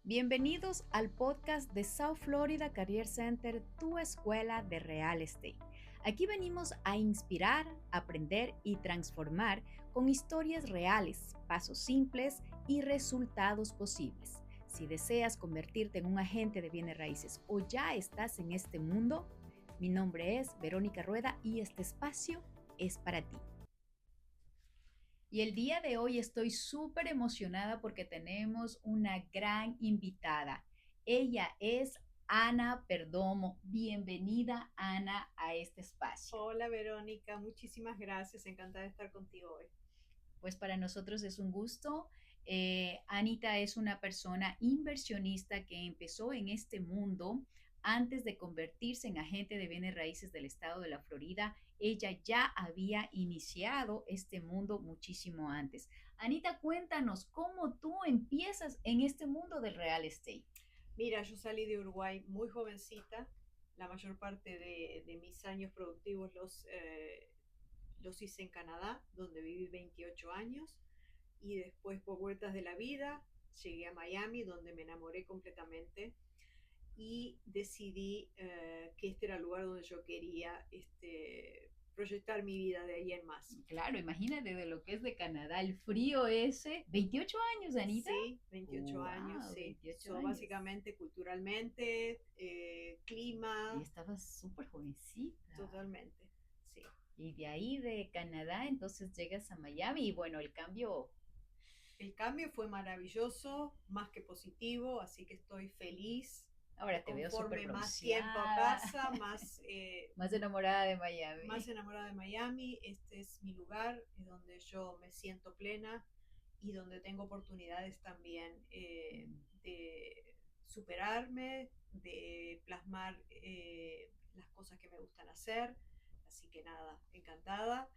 Bienvenidos al podcast de South Florida Career Center, tu escuela de real estate. Aquí venimos a inspirar, aprender y transformar con historias reales, pasos simples y resultados posibles. Si deseas convertirte en un agente de bienes raíces o ya estás en este mundo, mi nombre es Verónica Rueda y este espacio es para ti. Y el día de hoy estoy súper emocionada porque tenemos una gran invitada. Ella es Ana Perdomo. Bienvenida, Ana, a este espacio. Hola Verónica, muchísimas gracias, encantada de estar contigo hoy. Pues para nosotros es un gusto. Anita es una persona inversionista que empezó en este mundo antes de convertirse en agente de bienes raíces del estado de la Florida. Ella ya había iniciado este mundo muchísimo antes. Anita, cuéntanos cómo tú empiezas en este mundo del real estate. Mira, yo salí de Uruguay muy jovencita, la mayor parte de mis años productivos los hice en Canadá, donde viví 28 años, y después por vueltas de la vida llegué a Miami, donde me enamoré completamente y decidí que este era el lugar donde yo quería proyectar mi vida de ahí en más. Claro, imagínate de lo que es de Canadá, el frío ese. 28 años, Anita. Sí, 28 años, Wow, sí. 28 So, años. básicamente, culturalmente, Y clima, estabas súper jovencita. totalmente, sí. Y de ahí de Canadá, entonces llegas a Miami y bueno, el cambio, El cambio fue maravilloso, más que positivo, así que estoy feliz y ahora te veo súper conforme más tiempo bronceada, pasa, más enamorada de más Miami. enamorada de Miami. Este es mi lugar, es donde yo me siento plena y donde tengo oportunidades también de superarme, de plasmar las cosas que me gustan hacer. Así que nada, encantada.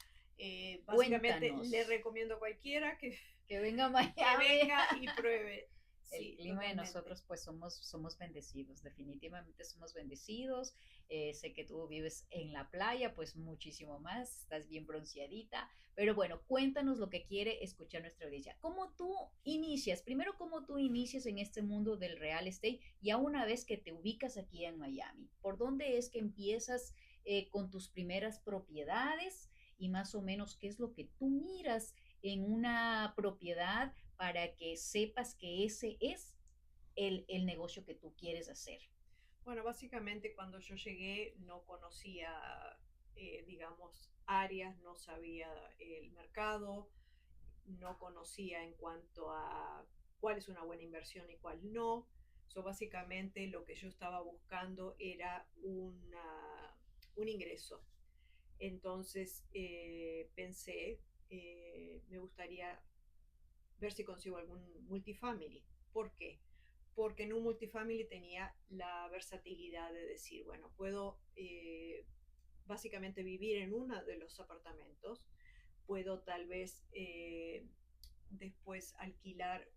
Básicamente le Cuéntanos, recomiendo a cualquiera que venga a que Miami. venga y pruebe. El Sí, clima de totalmente. nosotros pues somos bendecidos, definitivamente somos bendecidos. Sé que tú vives en la playa, pues muchísimo más, estás bien bronceadita, pero bueno, cuéntanos lo que quiere escuchar nuestra audiencia. ¿Cómo tú inicias? Primero, ¿cómo tú inicias en este mundo del real estate? Ya una vez que te ubicas aquí en Miami, ¿por dónde es que empiezas con tus primeras propiedades? Y más o menos, ¿qué es lo que tú miras en una propiedad para que sepas que ese es el negocio que tú quieres hacer? Bueno, básicamente cuando yo llegué no conocía, digamos, áreas, no sabía el mercado, no conocía en cuanto a cuál es una buena inversión y cuál no. So, básicamente lo que yo estaba buscando era un ingreso. Entonces pensé, me gustaría ver si consigo algún multifamily. ¿Por qué? Porque en un multifamily tenía la versatilidad de decir, bueno, puedo básicamente vivir en uno de los apartamentos, puedo tal vez después alquilar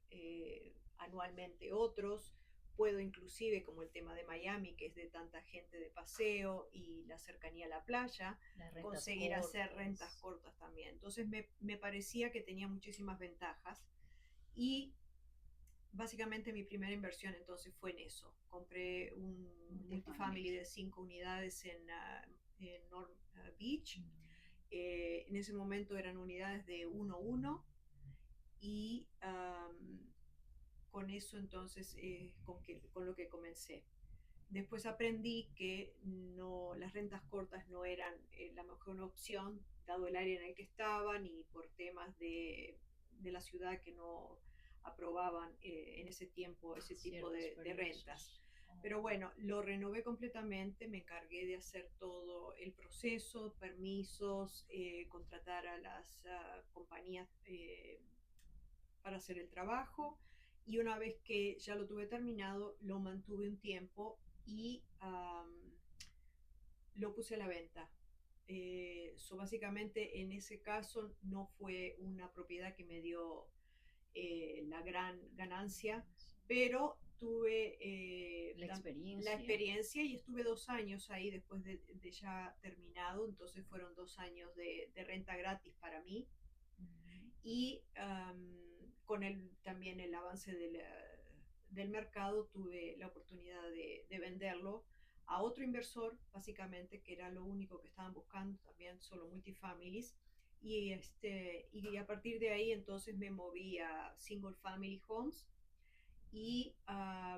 anualmente otros, puedo inclusive, como el tema de Miami, que es de tanta gente de paseo y la cercanía a la playa, Las rentas conseguir hacer rentas cortas. cortas también. Entonces me parecía que tenía muchísimas ventajas y básicamente mi primera inversión entonces fue en eso. Compré un multifamily Multifamily. de 5 unidades en North Beach. Mm. En ese momento eran unidades de 1-1 y con eso entonces con lo que comencé. Después aprendí que no, las rentas cortas no eran la mejor opción, dado el área en el que estaban y por temas de la ciudad que no aprobaban en ese tiempo ese tipo Ciertos de rentas. permisos. Pero Oh. bueno, lo renové completamente, me encargué de hacer todo el proceso, permisos, contratar a las compañías para hacer el trabajo y una vez que ya lo tuve terminado, lo mantuve un tiempo y lo puse a la venta. Básicamente en ese caso no fue una propiedad que me dio la gran ganancia, pero tuve La la experiencia. experiencia y estuve 2 años ahí después de ya terminado, entonces fueron 2 años de renta gratis para mí Ujú. y con también el avance del mercado tuve la oportunidad de venderlo a otro inversor, básicamente, que era lo único que estaban buscando, también solo multifamilies. Y a partir de ahí entonces me moví a single family homes y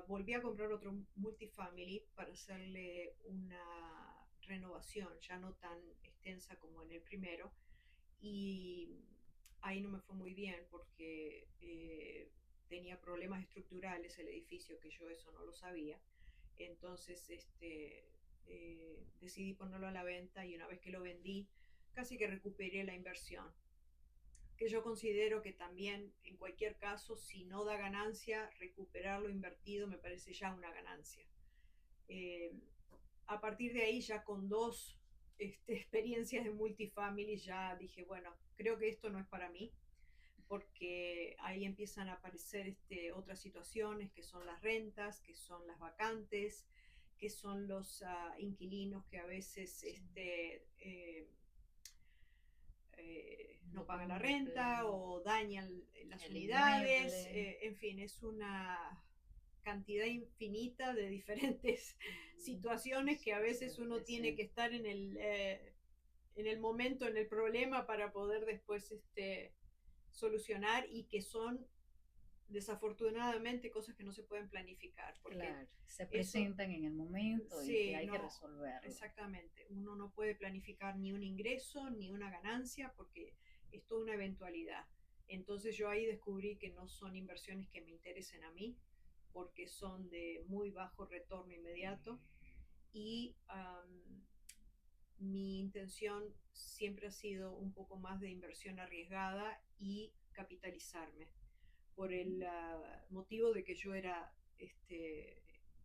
volví a comprar otro multifamily para hacerle una renovación, ya no tan extensa como en el primero. Y ahí no me fue muy bien porque tenía problemas estructurales el edificio, que yo eso no lo sabía. Entonces decidí ponerlo a la venta y una vez que lo vendí, casi que recuperé la inversión, que yo considero que también en cualquier caso, si no da ganancia, recuperar lo invertido me parece ya una ganancia. Eh, a partir de ahí, ya con dos experiencias de multifamily, ya dije, bueno, creo que esto no es para mí, porque ahí empiezan a aparecer otras situaciones, que son las rentas, que son las vacantes, que son los inquilinos que a veces no pagan la renta o dañan las el unidades, inmueble. en fin, es una cantidad infinita de diferentes situaciones que a veces uno tiene que estar en el momento, en el problema para poder después solucionar, y que son desafortunadamente cosas que no se pueden planificar, porque Claro, se eso, presentan en el momento y que sí, hay que no, resolverlo. exactamente, uno no puede planificar ni un ingreso ni una ganancia porque es toda una eventualidad. Entonces yo ahí descubrí que no son inversiones que me interesen a mí, porque son de muy bajo retorno inmediato, y mi intención siempre ha sido un poco más de inversión arriesgada y capitalizarme, por el motivo de que yo era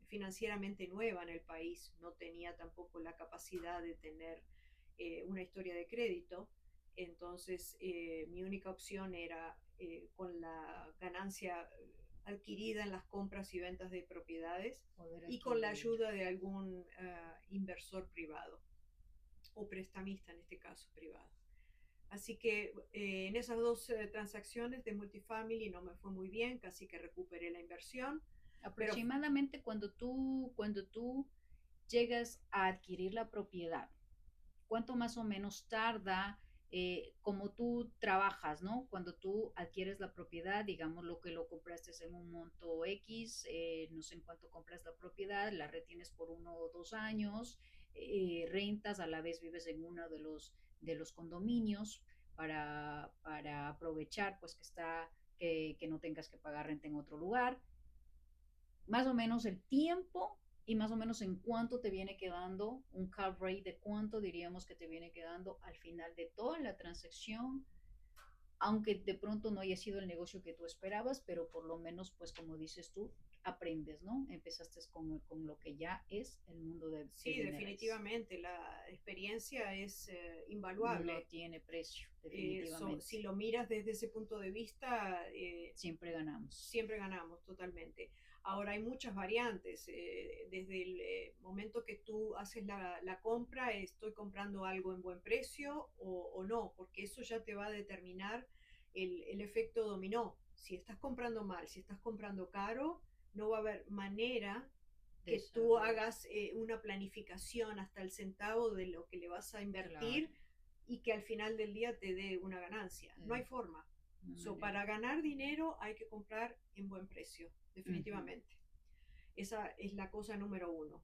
financieramente nueva en el país, no tenía tampoco la capacidad de tener una historia de crédito. Entonces mi única opción era con la ganancia adquirida en las compras y ventas de propiedades Poder y con la adquirir. ayuda de algún inversor privado o prestamista, en este caso privado. Así que en esas dos transacciones de multifamily no me fue muy bien, casi que recuperé la inversión, pero Aproximadamente cuando tú llegas a adquirir la propiedad, ¿cuánto más o menos tarda, como tú trabajas, ¿no? Cuando tú adquieres la propiedad, digamos lo que lo compraste en un monto X, no sé en cuánto compras la propiedad, la retienes por 1 o 2 años, rentas, a la vez vives en uno de los condominios para aprovechar, pues que no tengas que pagar renta en otro lugar, más o menos el tiempo y más o menos en cuánto te viene quedando un cap rate, de cuánto diríamos que te viene quedando al final de toda la transacción, aunque de pronto no haya sido el negocio que tú esperabas, pero por lo menos, pues como dices tú, aprendes, ¿no? Empezaste con lo que ya es el mundo de sí, bienes. definitivamente la experiencia es No invaluable. tiene precio, definitivamente. Si lo miras desde ese punto de vista, Siempre ganamos. siempre ganamos totalmente. Ahora hay muchas variantes. Desde el momento que tú haces la compra, estoy comprando algo en buen precio o no, porque eso ya te va a determinar el efecto dominó. Si estás comprando mal, si estás comprando caro, no va a haber manera De que tú saber, hagas una planificación hasta el centavo de lo que le vas a claro, invertir y que al final del día te dé una ganancia. No hay forma. una manera. Para ganar dinero hay que comprar en buen precio, Ujú. definitivamente. Esa es la cosa número uno.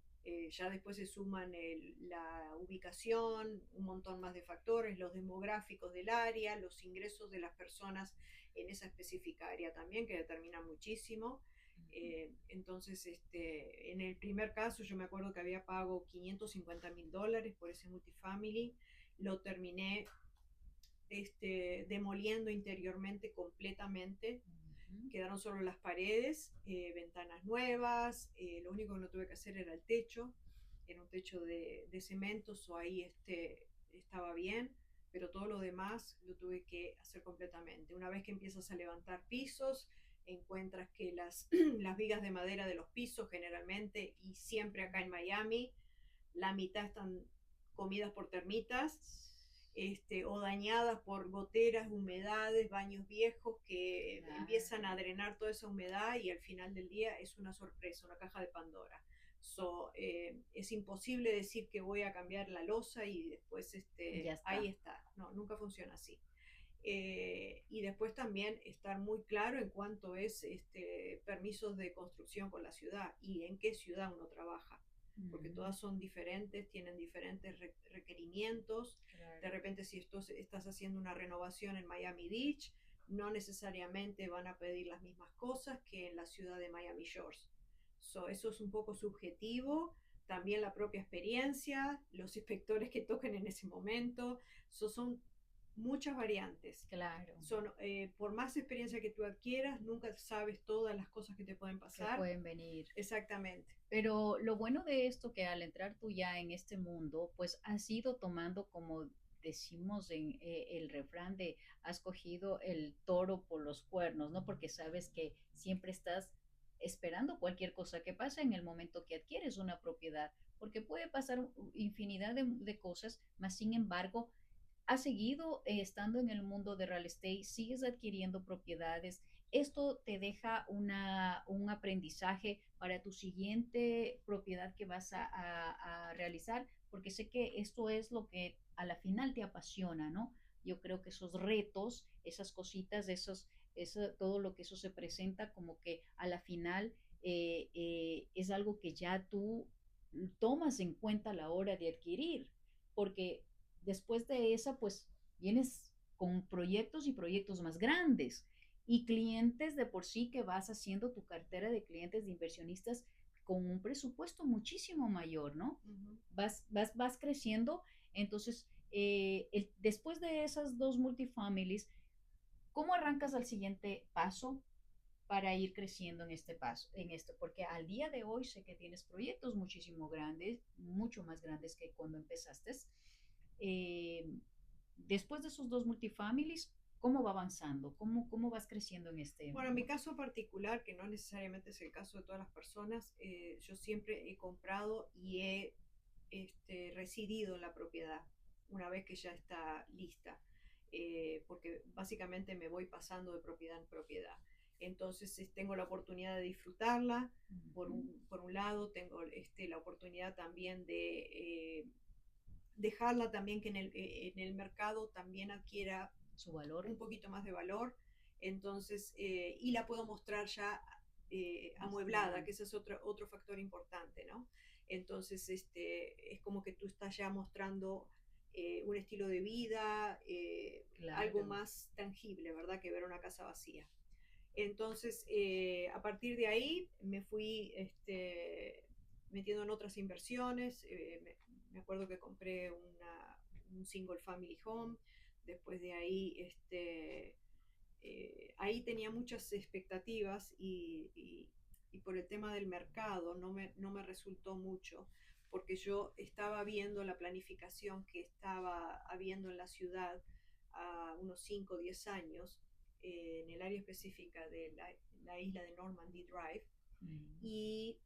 Ya después se suman la ubicación, un montón más de factores, los demográficos del área, los ingresos de las personas en esa específica área también, que determinan muchísimo. Entonces, en el primer caso yo me acuerdo que había pago $550,000 por ese multifamily, lo terminé demoliendo interiormente completamente, Ujú. quedaron solo las paredes, ventanas nuevas, lo único que no tuve que hacer era el techo, era un techo de cemento, o ahí estaba bien, pero todo lo demás lo tuve que hacer completamente. Una vez que empiezas a levantar pisos, encuentras que las vigas de madera de los pisos generalmente, y siempre acá en Miami, la mitad están comidas por termitas, o dañadas por goteras, humedades, baños viejos que empiezan a Claro. drenar toda esa humedad y al final del día es una sorpresa, una caja de Pandora. Es imposible decir que voy a cambiar la losa y después Ya ahí está. está. No, nunca funciona así. Y después también estar muy claro en cuanto es permisos de construcción con la ciudad y en qué ciudad uno trabaja, porque Mm, todas son diferentes, tienen diferentes requerimientos. De claro. repente, si estás haciendo una renovación en Miami Beach, no necesariamente van a pedir las mismas cosas que en la ciudad de Miami Shores. Eso es un poco subjetivo, también la propia experiencia, los inspectores que toquen en ese momento, son muchas variantes. Claro. Por más experiencia que tú adquieras, nunca sabes todas las cosas que te pueden Que pasar. pueden venir. Exactamente. Pero lo bueno de esto que al entrar tú ya en este mundo, pues has ido tomando, como decimos en el refrán de has cogido el toro por los cuernos, ¿no? Porque sabes que siempre estás esperando cualquier cosa que pase en el momento que adquieres una propiedad, porque puede pasar infinidad de cosas, mas sin embargo has seguido estando en el mundo de real estate, sigues adquiriendo propiedades. Esto te deja un aprendizaje para tu siguiente propiedad que vas a realizar, porque sé que esto es lo que a la final te apasiona, ¿no? Yo creo que esos retos, esas cositas, todo lo que eso se presenta, como que a la final es algo que ya tú tomas en cuenta a la hora de adquirir, porque después de esa, pues vienes con proyectos y proyectos más grandes y clientes de por sí que vas haciendo tu cartera de clientes de inversionistas con un presupuesto muchísimo mayor, ¿no? Uh -huh. Vas creciendo, entonces, después de esas dos multifamilies, ¿cómo arrancas al siguiente paso para ir creciendo en este paso, en esto? Porque al día de hoy sé que tienes proyectos muchísimo grandes, mucho más grandes que cuando empezaste. Eh, Después de esos dos multifamilies, ¿cómo va avanzando? ¿Cómo vas creciendo en este? Bueno, en mi caso particular, que no necesariamente es el caso de todas las personas, yo siempre he comprado y he residido en la propiedad una vez que ya está lista, porque básicamente me voy pasando de propiedad en propiedad. Entonces tengo la oportunidad de disfrutarla. Uh -huh. Por un lado, tengo la oportunidad también de dejarla también que en el mercado también adquiera Su valor un poquito más de valor. Entonces, y la puedo mostrar ya más amueblada, que adelante. ese es otro factor importante, ¿no? Entonces, es como que tú estás ya mostrando un estilo de vida, algo Claro. más tangible, ¿verdad? Que ver una casa vacía. Entonces, a partir de ahí me fui metiendo en otras inversiones. Me acuerdo que compré un single family home. Después de ahí, ahí tenía muchas expectativas y por el tema del mercado no me resultó mucho, porque yo estaba viendo la planificación que estaba habiendo en la ciudad a unos 5 o 10 años, en el área específica de la isla de Normandy Drive. Mm. Y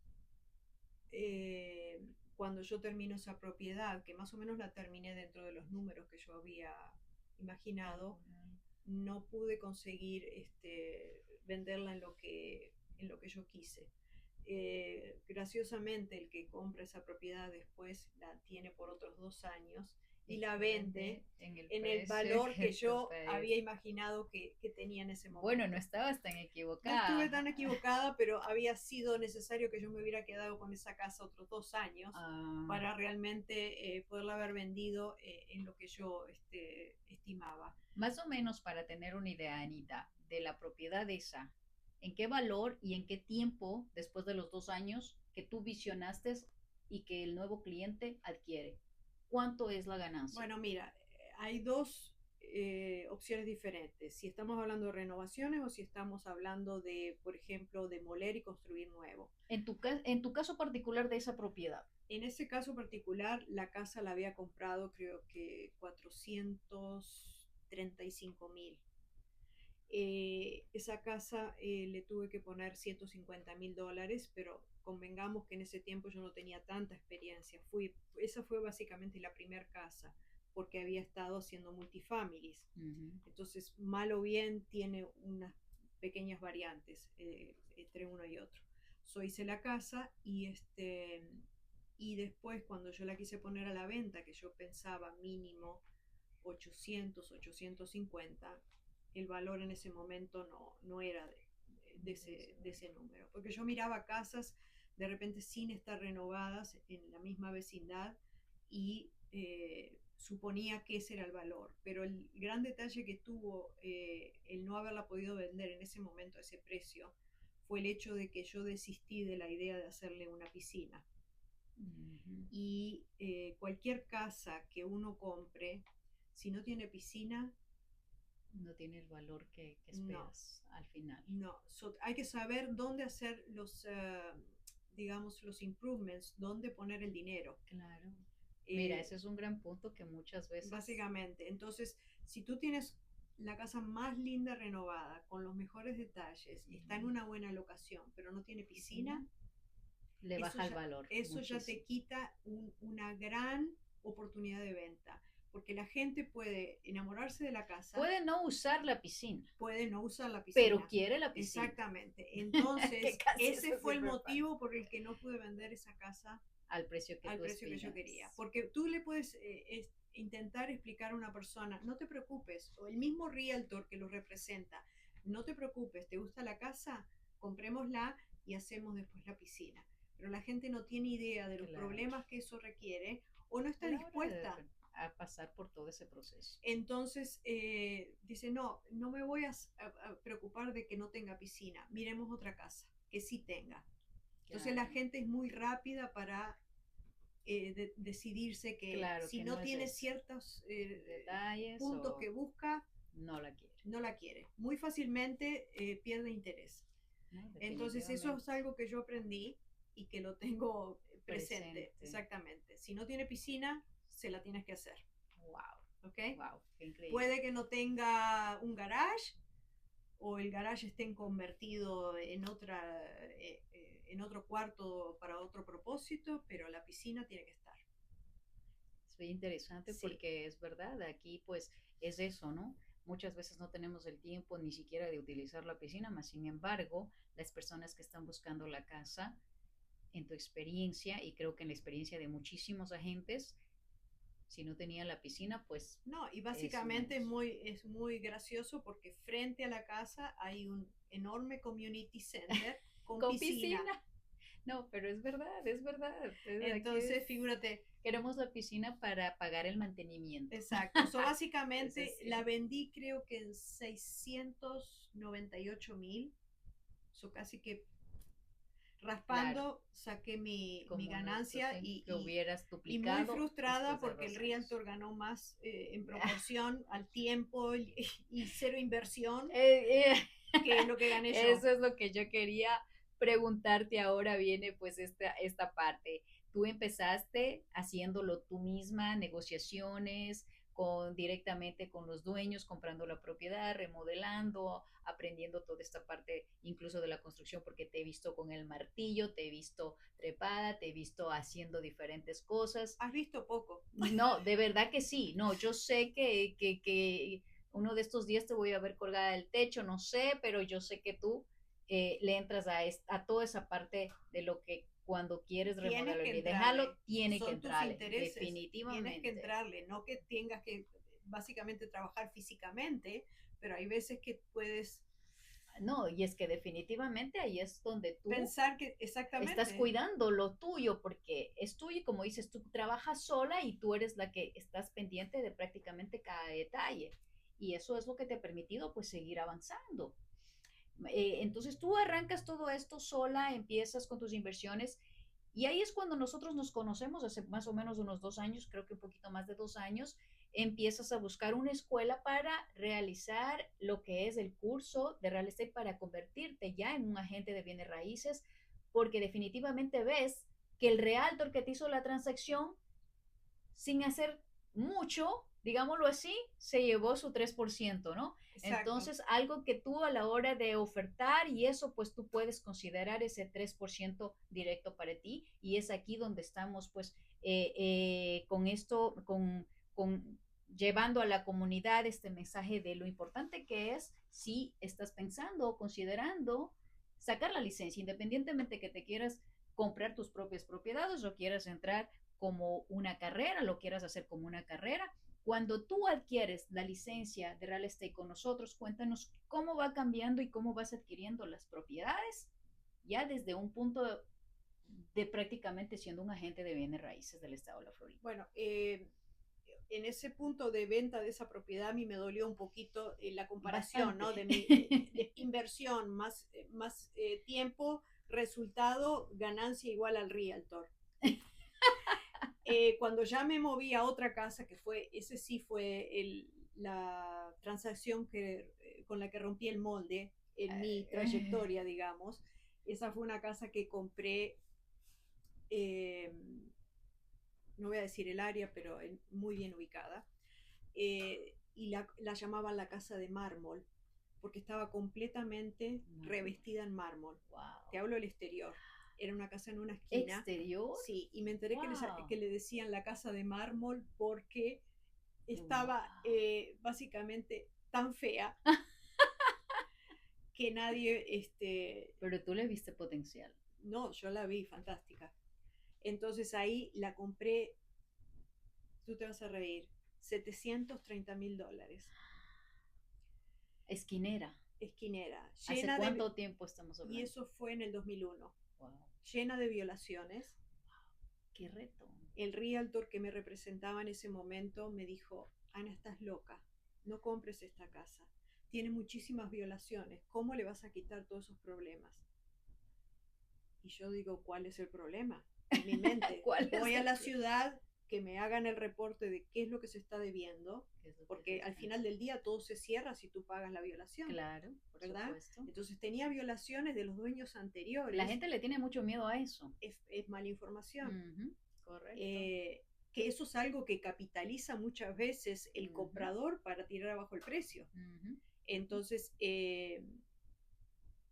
cuando yo termino esa propiedad, que más o menos la terminé dentro de los números que yo había imaginado, Calcular. no pude conseguir venderla en lo que yo quise. Graciosamente, el que compra esa propiedad después la tiene por otros 2 años y Y la te vende vende en el en el precio valor que que tú yo había pediste. imaginado que tenía en ese Bueno, no momento. estabas tan No estuve equivocada. tan equivocada, pero había sido necesario que yo me hubiera quedado con esa casa otros 2 años Ah, para realmente poderla haber vendido en lo que yo estimaba. más o menos para tener una idea, Anita, de la propiedad esa, ¿en qué valor y en qué tiempo, después de los 2 años que tú visionaste y que el nuevo cliente adquiere? ¿Cuánto es la ganancia? Bueno, mira, hay dos opciones diferentes. Si estamos hablando de renovaciones o si estamos hablando de, por ejemplo, demoler y construir nuevo. En tu caso particular de esa propiedad. En ese caso particular, la casa la había comprado creo que 435.000. Esa casa le tuve que poner $150.000, pero convengamos que en ese tiempo yo no tenía tanta experiencia. Esa fue básicamente la primera casa. porque había estado haciendo multifamilies. Ujú. Entonces, mal o bien, tiene unas pequeñas variantes entre uno y otro. So, hice la casa y después cuando yo la quise poner a la venta, que yo pensaba mínimo 800, 850, el valor en ese momento no era de ese número, porque yo miraba casas de repente sin estar renovadas en la misma vecindad y suponía que ese era el valor, pero el gran detalle que tuvo el no haberla podido vender en ese momento a ese precio fue el hecho de que yo desistí de la idea de hacerle una piscina. Ujú. Y cualquier casa que uno compre, si no tiene piscina, No tiene el valor que no, esperas al final. no. So, hay que saber dónde hacer digamos, los improvements, dónde poner el dinero. Claro. Mira, Eh, ese es un gran punto que muchas veces, Básicamente, entonces, si tú tienes la casa más linda renovada, con los mejores detalles, está en ujú, una buena locación, pero no tiene piscina, piscina, le eso baja el ya, valor eso ya te muchísimo. quita una gran oportunidad de venta, porque la gente puede enamorarse de la casa, Puede no usar la piscina, puede no usar la pero piscina. quiere la piscina, Exactamente. que Entonces, casi ese eso fue el siempre pasa, motivo por el que no pude vender esa casa al precio que al tú precio que yo quería. aspiras. Porque tú le puedes intentar explicar a una persona, no te preocupes, o el mismo realtor que lo representa, no te preocupes, ¿te gusta la casa? Comprémosla y hacemos después la piscina. Pero la gente no tiene idea de los Claro. problemas que eso requiere o no A está la hora dispuesta. de a pasar por todo ese proceso. Entonces dice, no, no me voy a preocupar de que no tenga piscina, miremos otra casa que sí tenga. Entonces la Claro, gente es muy rápida para decidirse que claro si que no no es tiene eso. ciertos Detalles puntos o que busca, no la quiere. no la quiere. Muy fácilmente pierde interés. ¿No? Entonces eso es Definitivamente algo que yo aprendí y que lo tengo presente, presente. exactamente. Si no tiene piscina, se la tienes que hacer. Wow, ¿Ok? wow, qué increíble. Puede que no tenga un garage o el garage esté convertido en otro cuarto para otro propósito, pero la piscina tiene que estar. Es muy interesante Sí, porque es verdad, aquí pues es eso, ¿no? Muchas veces no tenemos el tiempo ni siquiera de utilizar la piscina, más sin embargo, las personas que están buscando la casa, en tu experiencia, y creo que en la experiencia de muchísimos agentes, si no tenían la piscina, pues no, y es básicamente menos. es muy gracioso porque frente a la casa hay un enorme community center con Con piscina. piscina. No, pero es verdad, es verdad. Aquí Entonces, figúrate, queremos la piscina para pagar el mantenimiento. exacto. So, Eso básicamente la sí. vendí creo que en 698,000. So, casi que Claro, raspando saqué mi como no es ganancia que hubieras y muy duplicado frustrada después de porque el 2 años. realtor ganó más en proporción al tiempo y cero inversión Eh, eh, que lo que gané yo. Eso es lo que yo quería preguntarte. Ahora viene pues esta parte. Tú empezaste haciéndolo tú misma, negociaciones directamente con los dueños, comprando la propiedad, remodelando, aprendiendo toda esta parte incluso de la construcción, porque te he visto con el martillo, te he visto trepada, te he visto haciendo diferentes cosas. Has visto poco. No, de verdad que sí. No, yo sé que uno de estos días te voy a ver colgada del techo, no sé, pero yo sé que tú le entras a toda esa parte de lo que cuando quieres Tienes que remodelar y dejarlo, entrarle, tiene que son tus entrarle, intereses, tienes que definitivamente. entrarle, no que tengas que básicamente trabajar físicamente, pero hay veces que puedes No, y es que definitivamente ahí es donde tú pensar que estás exactamente, cuidando lo tuyo, porque es tuyo y como dices, tú trabajas sola y tú eres la que estás pendiente de prácticamente cada detalle. Y eso es lo que te ha permitido pues seguir avanzando. Entonces tú arrancas todo esto sola, empiezas con tus inversiones y ahí es cuando nosotros nos conocemos, hace más o menos unos 2 años, creo que un poquito más de 2 años, empiezas a buscar una escuela para realizar lo que es el curso de real estate para convertirte ya en un agente de bienes raíces, porque definitivamente ves que el realtor que te hizo la transacción sin hacer mucho, digámoslo así, se llevó su 3%, ¿no? exacto. Entonces, algo que tú a la hora de ofertar y eso, pues tú puedes considerar ese 3% directo para ti y es aquí donde estamos, pues, con esto, llevando a la comunidad este mensaje de lo importante que es si estás pensando o considerando sacar la licencia, independientemente que te quieras comprar tus propias propiedades o quieras entrar como una carrera, lo quieras hacer como una carrera. Cuando tú adquieres la licencia de real estate con nosotros, cuéntanos cómo va cambiando y cómo vas adquiriendo las propiedades ya desde un punto de prácticamente siendo un agente de bienes raíces del estado de la Florida. Bueno, en ese punto de venta de esa propiedad a mí me dolió un poquito la comparación, Bastante. ¿no? De mi de inversión más tiempo, resultado, ganancia igual al realtor. Cuando ya me moví a otra casa, ese sí fue la transacción con la que rompí el molde en mi trayectoria, digamos. Esa fue una casa que compré, eh, no voy a decir el área, pero muy bien ubicada. Y la llamaban la casa de mármol, porque estaba completamente revestida en mármol. Wow. Te hablo del exterior. Era una casa en una esquina. ¿Exterior? Sí, y me enteré Wow. que le decían la casa de mármol porque estaba básicamente tan fea que nadie, Pero tú le viste potencial. no, yo la vi fantástica. Entonces ahí la compré, tú te vas a reír, $730,000. Esquinera. Esquinera, ¿Hace cuánto tiempo estamos hablando? y eso fue en el 2001. Wow. Llena de violaciones. Qué reto. El realtor que me representaba en ese momento me dijo, Ana, estás loca, no compres esta casa, tiene muchísimas violaciones, ¿cómo le vas a quitar todos esos problemas? Y yo digo, ¿cuál es el problema? En mi mente, voy a la ciudad, que me hagan el reporte de qué es lo que se está debiendo, porque al final del día todo se cierra si tú pagas la violación. Claro, por ¿verdad? supuesto. Entonces tenía violaciones de los dueños anteriores. La gente le tiene mucho miedo a eso. Es mala información. Correcto. Que eso es algo que capitaliza muchas veces el comprador para tirar abajo el precio. Entonces,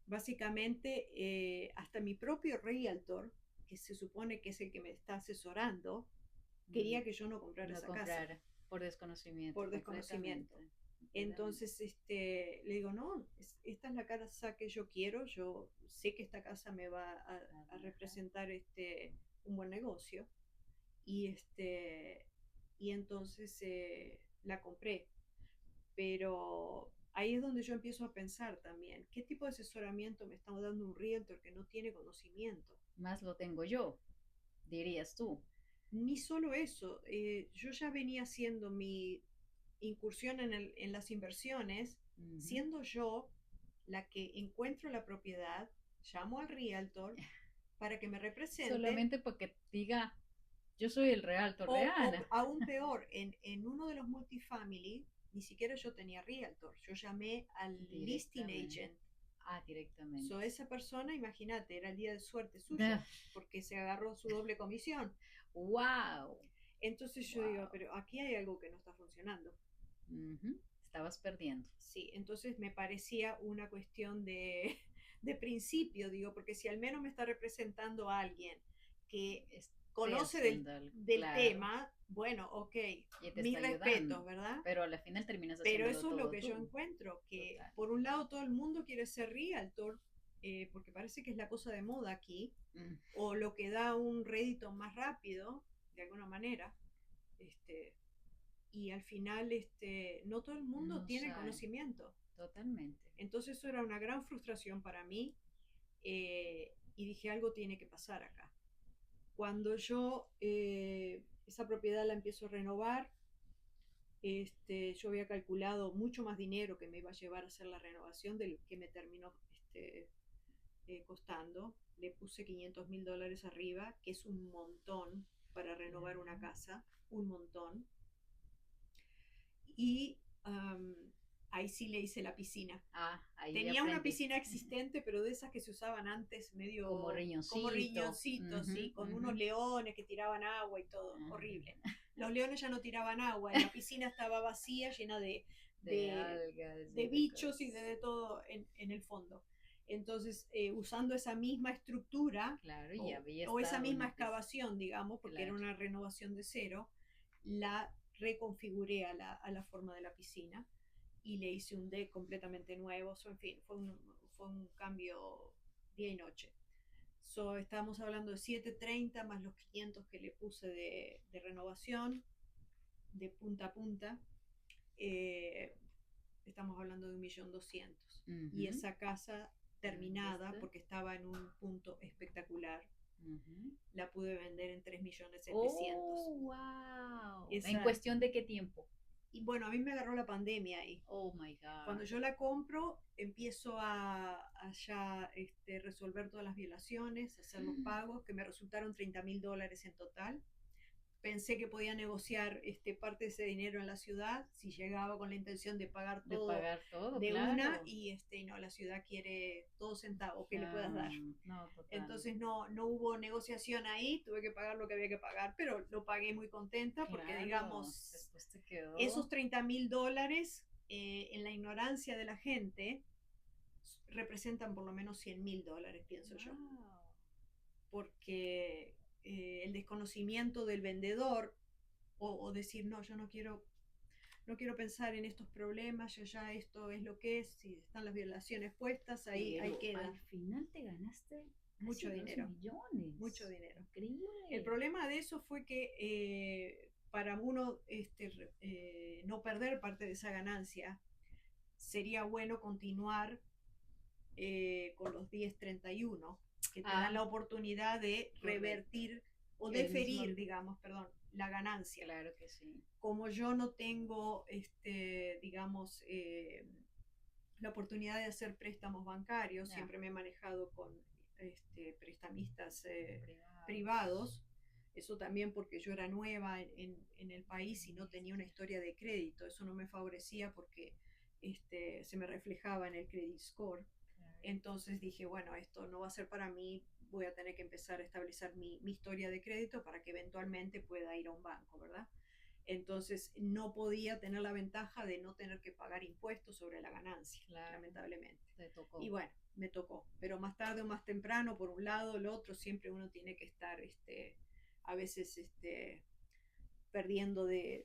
básicamente, hasta mi propio realtor, que se supone que es el que me está asesorando, quería que yo no comprara esa casa. Por desconocimiento. Por desconocimiento. Entonces, le digo, no, esta es la casa que yo quiero, yo sé que esta casa me va a representar un buen negocio. Y entonces la compré. Pero ahí es donde yo empiezo a pensar también, ¿qué tipo de asesoramiento me está dando un realtor que no tiene conocimiento? Más lo tengo yo, dirías tú. Ni solo eso, yo ya venía haciendo mi incursión en las inversiones, siendo yo la que encuentro la propiedad, llamo al realtor para que me represente. Solamente porque diga, yo soy el realtor de Ana. O aún peor, en uno de los multifamily, ni siquiera yo tenía realtor, yo llamé al listing agent. Directamente. So, esa persona, imagínate, era el día de suerte suya, porque se agarró su doble comisión. ¡Wow! Entonces yo digo, pero aquí hay algo que no está funcionando. Estabas perdiendo. Sí, entonces me parecía una cuestión de principio, digo, porque si al menos me está representando a alguien que conoce del tema, bueno, ok, mis respetos, ¿verdad? Pero al final terminas haciendo Pero eso todo es lo que tú. yo encuentro, que por un lado todo el mundo quiere ser realtor, porque parece que es la cosa de moda aquí, o lo que da un rédito más rápido, de alguna manera, y al final no todo el mundo tiene conocimiento. Totalmente. Entonces eso era una gran frustración para mí, y dije, algo tiene que pasar acá. Cuando yo esa propiedad la empiezo a renovar, yo había calculado mucho más dinero que me iba a llevar a hacer la renovación del que me terminó costando. Le puse $500,000 arriba, que es un montón para renovar una casa, un montón. Y ahí sí le hice la piscina. Tenía una piscina existente, pero de esas que se usaban antes, medio como riñoncitos, sí, con unos leones que tiraban agua y todo, horrible. Los leones ya no tiraban agua, la piscina estaba vacía, llena de algas, de bichos y de todo en el fondo. Entonces, usando esa misma estructura, o esa misma excavación, digamos, porque era una renovación de cero, la reconfiguré a la forma de la piscina y le hice un deck completamente nuevo. So, en fin, fue un cambio día y noche. So, estábamos hablando de 730 más los 500 que le puse de renovación, de punta a punta. Eh, Estamos hablando de 1.200.000. Y esa casa terminada, porque estaba en un punto espectacular, la pude vender en 3.700.000. Oh, wow. Esa, ¿En cuestión de qué tiempo? y bueno, a mí me agarró la pandemia ahí. Oh my God. Cuando yo la compro, empiezo a ya resolver todas las violaciones, hacer los pagos, que me resultaron $30.000 en total. Pensé que podía negociar parte de ese dinero en la ciudad si llegaba con la intención de pagar todo, de claro. una, y no, la ciudad quiere todo centavo que le puedas dar. No, total. Entonces no hubo negociación ahí, tuve que pagar lo que había que pagar, pero lo pagué muy contenta porque, Claro, digamos, después te quedó. esos $30.000 en la ignorancia de la gente representan por lo menos $100.000, pienso yo. Porque el desconocimiento del vendedor o decir, no, yo no quiero pensar en estos problemas, yo ya esto es lo que es, si están las violaciones puestas, ahí queda. Al final te ganaste mucho dinero. millones. Mucho dinero. Increíble. El problema de eso fue que para uno no perder parte de esa ganancia, sería bueno continuar con los 1031, que te dan la oportunidad de revertir o deferir, digamos, perdón, la ganancia. Claro que sí. Como yo no tengo, digamos, la oportunidad de hacer préstamos bancarios, siempre me he manejado con prestamistas privados. Eso también porque yo era nueva en el país y no tenía una historia de crédito. Eso no me favorecía porque se me reflejaba en el credit score. Entonces dije, bueno, esto no va a ser para mí, voy a tener que empezar a establecer mi historia de crédito para que eventualmente pueda ir a un banco, ¿verdad? Entonces no podía tener la ventaja de no tener que pagar impuestos sobre la ganancia, lamentablemente. Te tocó. Y bueno, me tocó. Pero más tarde o más temprano, por un lado o el otro, siempre uno tiene que estar a veces perdiendo de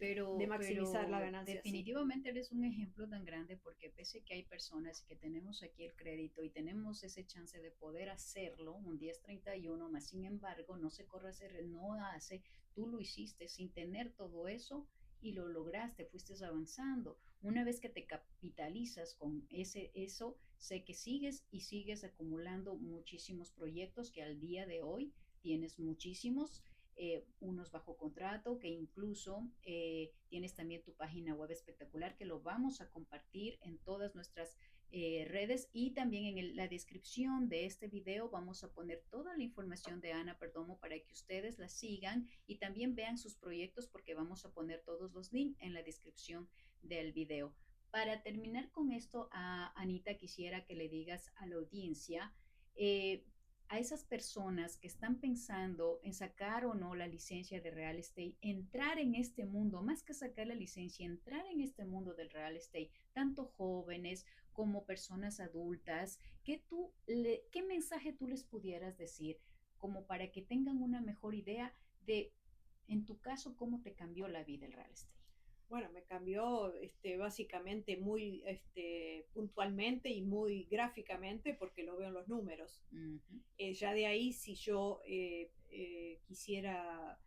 maximizar la ganancia. Definitivamente eres un ejemplo tan grande, porque pese que hay personas que tenemos aquí el crédito y tenemos ese chance de poder hacerlo, un 1031, más sin embargo no se corre ese, no hace, tú lo hiciste sin tener todo eso y lo lograste, fuiste avanzando. Una vez que te capitalizas con eso, sé que sigues y sigues acumulando muchísimos proyectos que al día de hoy tienes muchísimos. Unos bajo contrato, que incluso tienes también tu página web espectacular, que lo vamos a compartir en todas nuestras redes, y también en la descripción de este video vamos a poner toda la información de Ana Perdomo para que ustedes la sigan y también vean sus proyectos, porque vamos a poner todos los links en la descripción del video. Para terminar con esto, Anita, quisiera que le digas a la audiencia, a esas personas que están pensando en sacar o no la licencia de real estate, entrar en este mundo, más que sacar la licencia, entrar en este mundo del real estate, tanto jóvenes como personas adultas, ¿qué mensaje tú les pudieras decir como para que tengan una mejor idea de, en tu caso, cómo te cambió la vida el real estate? Bueno, me cambió básicamente muy puntualmente y muy gráficamente, porque lo veo en los números. Ya de ahí, si yo quisiera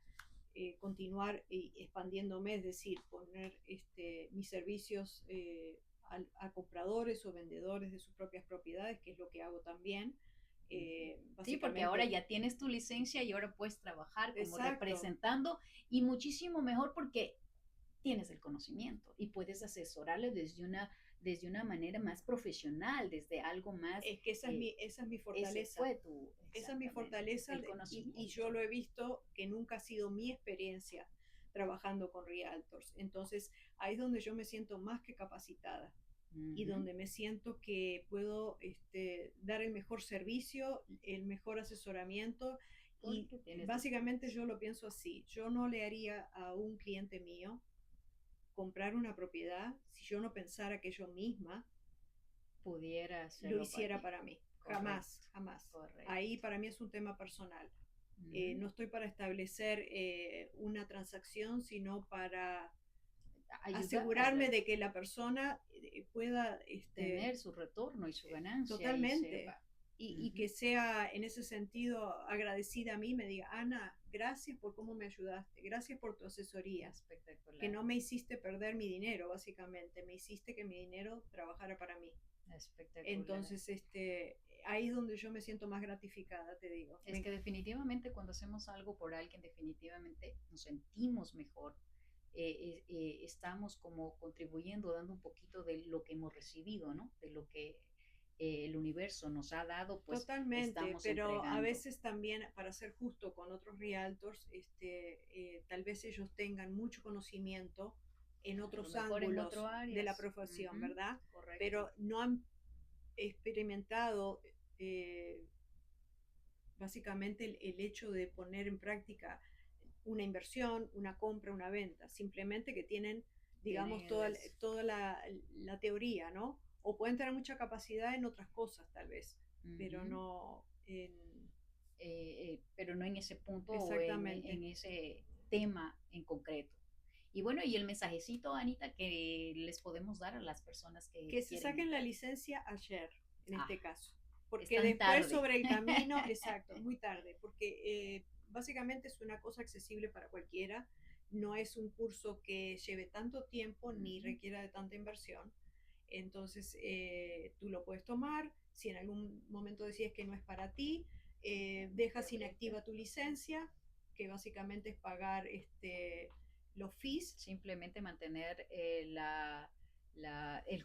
continuar expandiéndome, es decir, poner mis servicios a compradores o vendedores de sus propias propiedades, que es lo que hago también. Sí, porque ahora ya tienes tu licencia y ahora puedes trabajar como Exacto. representando, y muchísimo mejor porque tienes el conocimiento y puedes asesorarle desde una manera más profesional, desde algo más. Es que esa es mi fortaleza. Esa es mi fortaleza, y yo lo he visto que nunca ha sido mi experiencia trabajando con realtors. Entonces ahí es donde yo me siento más que capacitada y donde me siento que puedo dar el mejor servicio, el mejor asesoramiento. Y básicamente yo lo pienso así: yo no le haría a un cliente mío comprar una propiedad si yo no pensara que yo misma pudiera lo hiciera para mí. Jamás. Correcto. Ahí para mí es un tema personal. No estoy para establecer una transacción, sino para asegurarme de que la persona pueda tener su retorno y su ganancia y totalmente sepa. y que sea en ese sentido agradecida a mí, me diga, Ana, gracias por cómo me ayudaste, gracias por tu asesoría, que Espectacular, no me hiciste perder mi dinero, básicamente, me hiciste que mi dinero trabajara para mí. espectacular. Entonces, ahí es donde yo me siento más gratificada, te digo. Es que definitivamente cuando hacemos algo por alguien, definitivamente nos sentimos mejor. Estamos como contribuyendo, dando un poquito de lo que hemos recibido, ¿no? De lo que el universo nos ha dado, pues Totalmente, estamos pero a entregando. veces también, para ser justo con otros realtors, tal vez ellos tengan mucho conocimiento en A lo otros mejor en otro ángulos de la áreas. profesión, Ujú, ¿verdad? correcto. Pero no han experimentado eh, básicamente el hecho de poner en práctica una inversión, una compra, una venta, simplemente que tienen, digamos, Tienen las, toda la teoría, ¿no? O pueden tener mucha capacidad en otras cosas, tal vez, pero ujú, no en... pero no en ese punto o Exactamente. en ese tema en concreto. Y bueno, y el mensajecito, Anita, que les podemos dar a las personas que Que se quieren saquen la entrar. licencia ayer, en Ah, este caso, es porque tan después tarde. sobre el camino, exacto, muy tarde, porque básicamente es una cosa accesible para cualquiera, no es un curso que lleve tanto tiempo ni Ujú, requiera de tanta inversión, entonces tú lo puedes tomar, si en algún momento decides que no es para ti, dejas perfecto. inactiva tu licencia, que básicamente es pagar los fees. Simplemente mantener el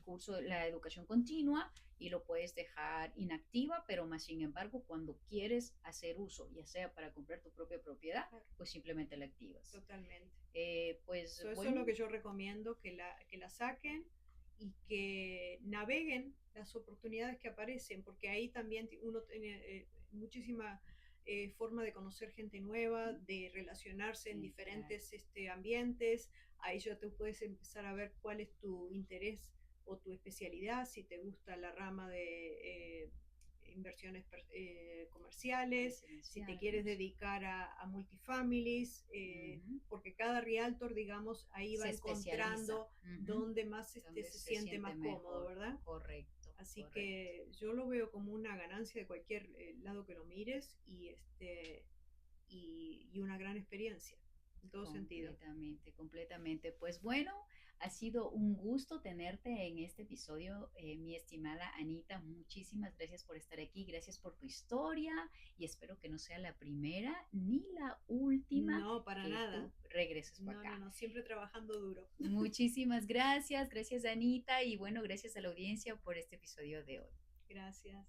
curso, la educación continua y lo puedes dejar inactiva, pero más sin embargo, cuando quieres hacer uso, ya sea para comprar tu propia propiedad, pues simplemente la activas. Totalmente. Pues Eso es bueno, lo que yo recomiendo, que la saquen y que naveguen las oportunidades que aparecen, porque ahí también uno tiene muchísima forma de conocer gente nueva, de relacionarse en exacto, diferentes ambientes. Ahí ya te puedes empezar a ver cuál es tu interés o tu especialidad, si te gusta la rama de inversiones comerciales, si te residencial, quieres comercial. dedicar a multifamilies, Ujú. porque cada realtor, digamos, ahí va Se especializa, encontrando ujú, donde más donde se se siente siente más cómodo, mejor. ¿verdad? Correcto, Así correcto. que yo lo veo como una ganancia de cualquier lado que lo mires y una gran experiencia, en todo sentido. Completamente, completamente. Pues bueno, ha sido un gusto tenerte en este episodio, mi estimada Anita. Muchísimas gracias por estar aquí, gracias por tu historia y espero que no sea la primera ni la última No, para que nada. tú regreses para No, no, acá. no, siempre trabajando duro. Muchísimas gracias, gracias Anita y bueno, gracias a la audiencia por este episodio de hoy. Gracias.